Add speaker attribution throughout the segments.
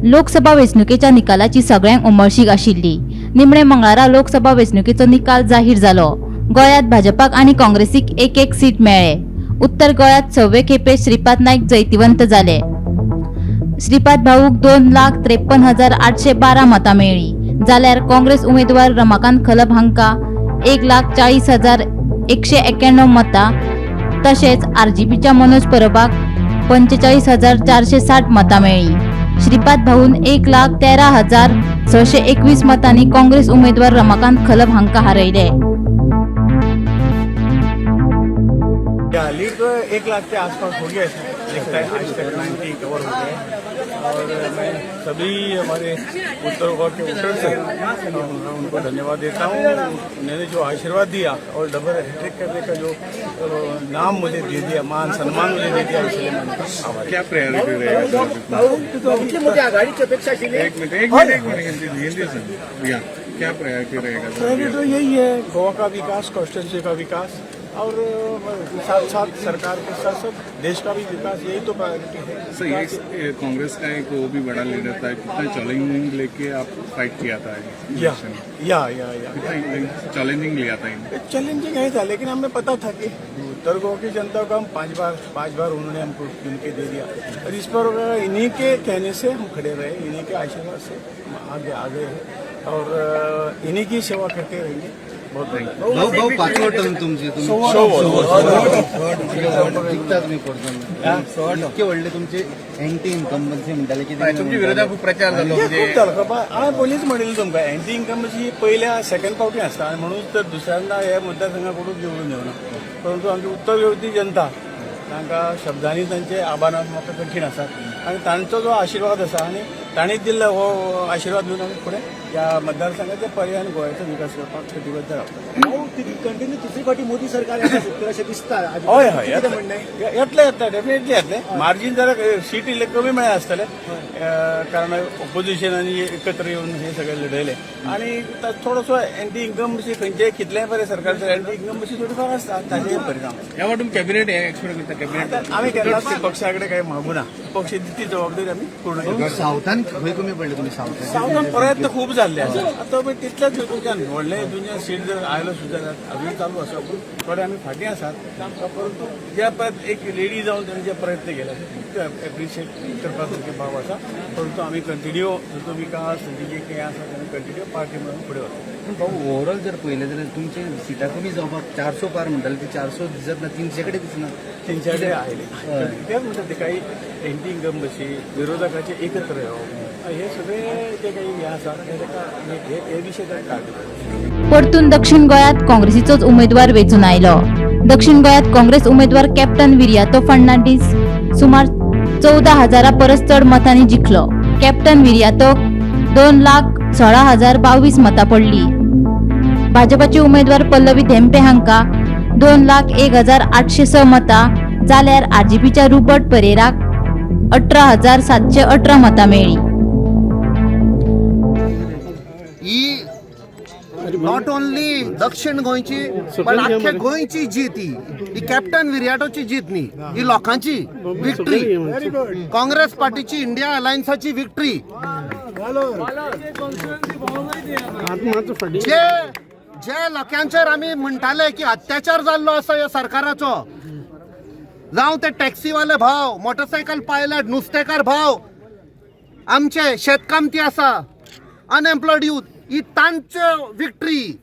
Speaker 1: लोकसभा वेंचणुकेच्या निकालाची सगळ्यांक उमळशीक आशिल्ली। निमणे मंगळारा लोकसभा वेंचणुकेचो निकाल जाहीर जालो। गोंयांत भाजपाक आनी काँग्रेसीक एक सीट मेळ्ळे। उत्तर गोंयांत 6वे खेपे श्रीपाद नाईक जैतिवंत जाले। श्रीपाद भाऊक 2,53,812 मतां मेळ्ळी, जाल्यार काँग्रेस उमेदवार रमाकांत खलप हांका 1,40,191 मतां, तशेंच आरजेपीच्या मनोज परबाक 45,460 मतां मेळ्ळी। श्रीपाद भाऊन 1,13,621 मतांनी काँग्रेस उमेदवार रमाकांत खलप हांका हारयले।
Speaker 2: लीड तो 1 लाख के आसपास हो गया दिखता है। आज तक 90 कवर हो गए और मैं सभी हमारे उत्तर गोवा के वोटर्स हैं उनको धन्यवाद देता हूँ। उन्होंने जो आशीर्वाद दिया और डबल हैट्रिक करने का जो नाम मुझे दे दिया, मान सम्मान मुझे दे दिया, इसलिए मैं
Speaker 3: क्या प्रायोरिटी रहेगा?
Speaker 2: आघाडीची अपेक्षा केली।
Speaker 3: एक मिनट हिंदी से या क्या प्रायोरिटी रहेगा?
Speaker 2: प्रायोरिटी तो यही है, गोवा का विकास, कॉन्स्टिट्यूंसी का विकास और साथ साथ सरकार के साथ साथ देश का भी विकास, यही तो प्रायोरिटी है।
Speaker 3: सर ये कांग्रेस का एक वो भी बड़ा लीडर था, कितना चैलेंजिंग लेके आप फाइट किया था?
Speaker 2: या
Speaker 3: कितना चैलेंजिंग लिया था इन्हें?
Speaker 2: चैलेंजिंग नहीं था, लेकिन हमें पता था कि उत्तर गोवा की जनता को हम पांच बार उन्होंने हमको चुन के दे दिया और इस पर इन्हीं के कहने से हम खड़े रहे, इन्हीं के आशीर्वाद से आगे हैं और इन्हीं की सेवा करते रहेंगे। बहुत
Speaker 4: भाऊ 5 टर्म तुमची इतके व्हडले तुमचे एंटी इन्कम्बन्सी म्हणटाले की
Speaker 3: तुमच्या विरोधात खूप प्रचार झालो म्हणजे
Speaker 2: हांवें पयलींच म्हणिल्लें तुमकां एंटी इन्कम्बन्सी पहिल्या सेकंड फावटी आसता आनी म्हणून तर दुसऱ्यांदा हे मतदारसंघाकडून निवडून येवना, परंतु आमची उत्तर गोंयची जनता तांकां शब्दांनी तांचे आभार म्हाका कठीण आसा आनी तांचो जो आशिर्वाद आसा आनी ताणीच दिल्लो हो आशिर्वाद घेवन आमी फुडें ह्या मतदारसंघाच्या पर्यायान गोंयचो विकास करपाक कटिबद्ध रावता।
Speaker 5: कंटिन्यू तिसरी फावटी मोदी सरकार येता अशें दिसता।
Speaker 2: हय येतले डेफिनेटली येतले। मार्जीन जरा सीट इल्ले कमी मेळ्ळे आसतले कारण ऑपोजिशन आनी एकत्र येवन हे सगळे लढयले आनी थोडोसो एंटी इन्कम्बन्सी खंयचे कितलेय बरें सरकारचे एंटी इन्कम्बन्सी थोडी फार आसता, ताजे परिणाम
Speaker 3: ह्या वाटून कॅबिनेट एक्सपेक्ट करता कॅबिनेट
Speaker 2: आमी केन्नाच पक्षा कडेन काही मागू ना, पक्ष ती जबाबदारी आमी पूर्ण करता।
Speaker 4: सावथान खंय कमी पडले तुमी?
Speaker 2: सावथान प्रयत्न खूप जाल्ले आसा, आतां तितल्याच हेतूच्यान व्हडले हितूच्यान सीट जर आयलो सुद्दां अजून चालू आसा, पूण थोडे आमी फाटीं आसात, परंतु ज्या पळय एक लेडी जावन तांणी जे प्रयत्न केले ते एप्रिशिएट करपाक सारके भाव आसा, परंतु आमी कंटिन्यू जो विकास जे कितें आसा तें कंटिन्यू पार्टी म्हणून फुडें वता।
Speaker 4: भाऊ ओवरऑल जर पळयलें जाल्यार तुमचे सिटां कमी जावपाक 400 पार म्हणटाले ते 400 दिसत ना, 300 कडेन दिसना,
Speaker 2: 300 कडेन आयले तेच म्हणटा ते काही एंटी इन्कम्बन्सी विरोधकाचे एकत्र येवप हे सगळे जे काही हे आसा हे विशय काढले।
Speaker 1: परतून दक्षिण गोंयांत काँग्रेसीचोच उमेदवार वेंचून आयलो। दक्षिण गोंयांत काँग्रेस उमेदवार कॅप्टन विर्यातो फर्नांडीस सुमार 14,000 परस चड मतांनी जिखलो। कॅप्टन विर्यातोक 2,16,022 मतां पडली। भाजपाचे उमेदवार पल्लवी धेंपे हांका 2,01,806 मतां, जाल्यार आरजेपीच्या रुपर्ट परेराक 18,718 मतां मेळ्ळी।
Speaker 4: ही नॉट ओनली दक्षिण गोंयची पण आख्ख्या गोंयची जीत ही कॅप्टन विर्याटोची जीत न्ही, ही लोकांची विक्ट्री, काँग्रेस पार्टीची इंडिया अलायन्साची विक्ट्री। जे लोकांचेर आमी म्हणटाले की अत्याचार जाल्लो आसा ह्या सरकाराचो, जावं ते टॅक्सीवाले भाव, मोटरसायकल पायलट, नुस्तेकार भाव, आमचे शेतकामती आसा, अनएम्प्लॉयड यूथ, ही तांच्यो विक्ट्री।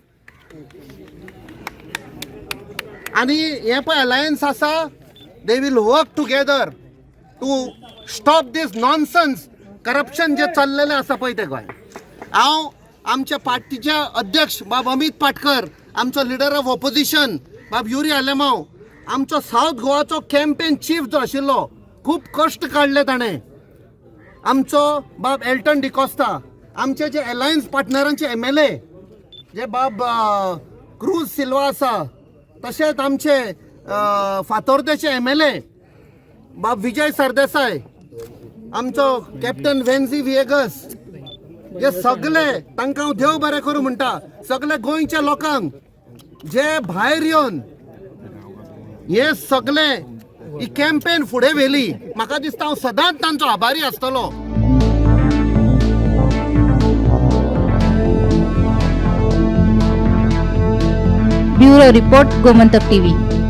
Speaker 4: आणि हे पळय अलायन्स आसा, they will work together to stop this nonsense corruption जे चल्लेले आसा पळय ते गोंय। हांव आमच्या पार्टीचे अध्यक्ष बाब अमित पाटकर, आमचो लिडर ऑफ ऑपोजिशन बाब युरी आलेमांव, आमचो साऊथ गोवाचो कॅम्पेन चीफ जो आशिल्लो, खूब कश्ट काडले ताणें, आमचो बाब एल्टन डिकोस्टा, आमचे जे अलायन्स पार्टनरांचे MLA जे बाब क्रूज सिल्वा आसा, तशेंच आमचे फातोर्डेचे MLA बाब विजय सरदेसाय, आमचो कॅप्टन वेन्झी विएगस, जे सगळे तांकां हांव देव बरें करूं म्हणटा, सगळे गोंयच्या लोकांक जे भायर येवन हे सगळे ही कॅम्पेन फुडें व्हेली, म्हाका दिसता हांव सदांच तांचो आभारी आसतलो।
Speaker 1: Bureau report Gomantak TV.